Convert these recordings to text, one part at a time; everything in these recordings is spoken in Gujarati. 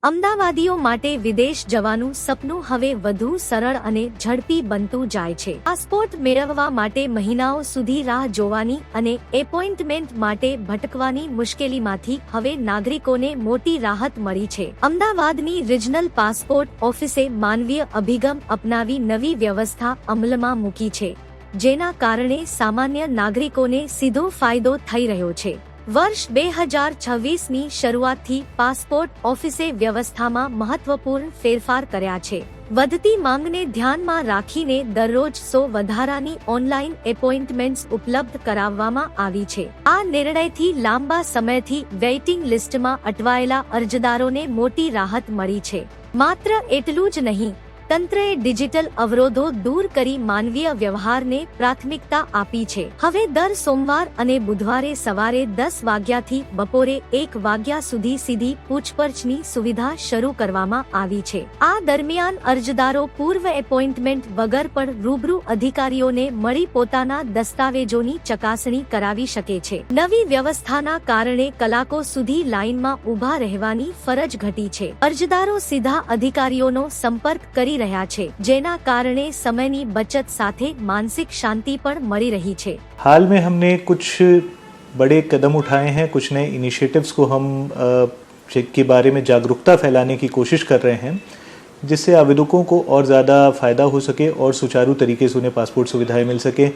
અમદાવાદીઓ માટે વિદેશ જવાનું સપનું હવે વધુ સરળ અને ઝડપી બનતું જાય છે। પાસપોર્ટ મેળવવા માટે મહિનાઓ સુધી રાહ જોવાની અને એપોઇન્ટમેન્ટ માટે ભટકવાની મુશ્કેલીમાંથી હવે નાગરિકોને મોટી રાહત મળી છે। અમદાવાદની રિજનલ પાસપોર્ટ ઓફિસે માનવીય અભિગમ અપનાવી નવી વ્યવસ્થા અમલમાં મૂકી છે, જેના કારણે સામાન્ય નાગરિકોને સીધો ફાયદો થઈ રહ્યો છે। વર્ષ 2026ની શરૂઆતથી પાસપોર્ટ ઓફિસે વ્યવસ્થામાં મહત્વપૂર્ણ ફેરફાર કર્યા છે। વધતી માંગને ધ્યાનમાં રાખીને દરરોજ 100 વધારાની ઓનલાઈન એપોઇન્ટમેન્ટ્સ ઉપલબ્ધ કરાવવામાં આવી છે। આ નિર્ણયથી લાંબા સમયથી વેઇટિંગ લિસ્ટમાં અટવાયેલા અરજદારોને મોટી રાહત મળી છે। માત્ર એટલું જ નહીં, તંત્રએ ડિજિટલ અવરોધો દૂર કરી માનવીય વ્યવહારને પ્રાથમિકતા આપી છે। હવે દર સોમવાર અને બુધવારે સવારે 10 વાગ્યાથી બપોરે 1 વાગ્યા સુધી સીધી પૂછપરછની સુવિધા શરૂ કરવામાં આવી છે। આ દરમિયાન અરજદારો પૂર્વ એપોઇન્ટમેન્ટ વગર પણ રૂબરૂ અધિકારીઓને મળી પોતાના દસ્તાવેજોની ચકાસણી કરાવી શકે છે। નવી વ્યવસ્થાના કારણે કલાકો સુધી લાઇનમાં ઊભા રહેવાની ફરજ ઘટી છે। અરજદારો સીધા અધિકારીઓનો સંપર્ક કરી રહ્યા છે, જેના કારણે સમયની બચત સાથે માનसिक शांति પણ મળી રહી છે। हाल में हमने कुछ बड़े कदम उठाए हैं, कुछ नए इनिशिएटिव्स को हम के बारे में जागरूकता फैलाने की कोशिश कर रहे हैं, जिससे आवेदकों को और ज़्यादा फ़ायदा हो सके और सुचारू तरीके से उन्हें पासपोर्ट सुविधाएं मिल सके।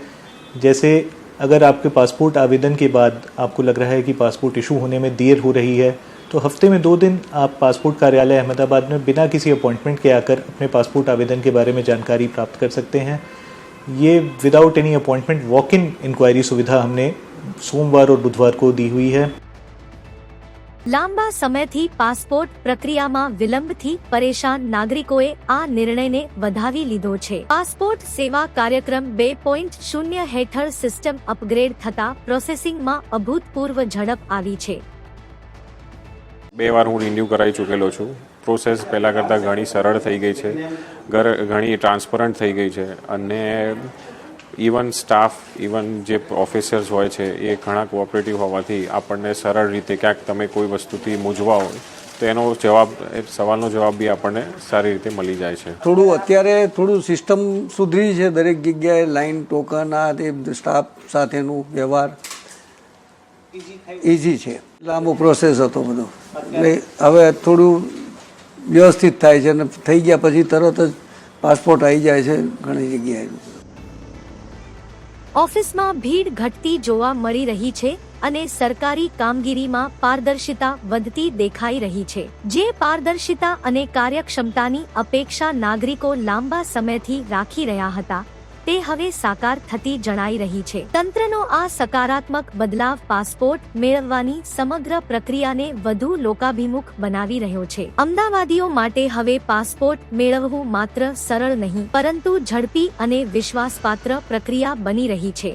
जैसे अगर आपके पासपोर्ट आवेदन के बाद आपको लग रहा है कि पासपोर्ट इशू होने में देर हो रही है, तो हफ्ते में 2 दिन आप पासपोर्ट कार्यालय अहमदाबाद में बिना किसी अपॉइंटमेंट के आकर अपने पासपोर्ट आवेदन के बारे में जानकारी प्राप्त कर सकते हैं। ये without any appointment walk in inquiry सुविधा हमने सोमवार और बुधवार को दी हुई है। લાંબા સમયથી પાસપોર્ટ પ્રક્રિયામાં વિલંબથી પરેશાન નાગરિકોએ આ નિર્ણયને વધાવી લીધો છે। પાસપોર્ટ સેવા કાર્યક્રમ 2.0 હેઠળ સિસ્ટમ અપગ્રેડ થતા પ્રોસેસિંગમાં અભૂતપૂર્વ ઝડપ આવી છે। 2 વાર હું રિન્યુ કરાવી ચૂકેલો છું। પ્રોસેસ પહેલાં કરતાં ઘણી સરળ થઈ ગઈ છે, ઘણી ટ્રાન્સપરન્ટ થઈ ગઈ છે અને ઇવન સ્ટાફ, ઇવન જે ઓફિસર્સ હોય છે એ ઘણા કોઓપરેટિવ હોવાથી આપણને સરળ રીતે ક્યાંક તમે કોઈ વસ્તુથી મૂંઝવા હોય તો એનો જવાબ, સવાલનો જવાબ બી આપણને સારી રીતે મળી જાય છે। અત્યારે થોડું સિસ્ટમ સુધરી છે, દરેક જગ્યાએ લાઈન, ટોકન, આ તે સ્ટાફ સાથેનું વ્યવહાર ઇઝી છે। લાંબો પ્રોસેસ હતો બધો, એટલે હવે થોડું વ્યવસ્થિત થાય છે અને થઈ ગયા પછી તરત જ પાસપોર્ટ આવી જાય છે ઘણી જગ્યાએ। ઓફિસમાં ભીડ ઘટતી જોવા મળી રહી છે અને સરકારી કામગીરીમાં પારદર્શિતા વધતી દેખાઈ રહી છે। જે પારદર્શિતા અને કાર્યક્ષમતાની અપેક્ષા નાગરિકો લાંબા સમયથી રાખી રહ્યા હતા, તે હવે સાકાર થતી જણાઈ રહી છે। તંત્રનો આ સકારાત્મક બદલાવ પાસપોર્ટ મેળવવાની સમગ્ર પ્રક્રિયાને વધુ લોકાભિમુખ બનાવી રહ્યો છે। અમદાવાદીઓ માટે હવે પાસપોર્ટ મેળવવું માત્ર સરળ નહીં, પરંતુ ઝડપી અને વિશ્વાસપાત્ર પ્રક્રિયા બની રહી છે।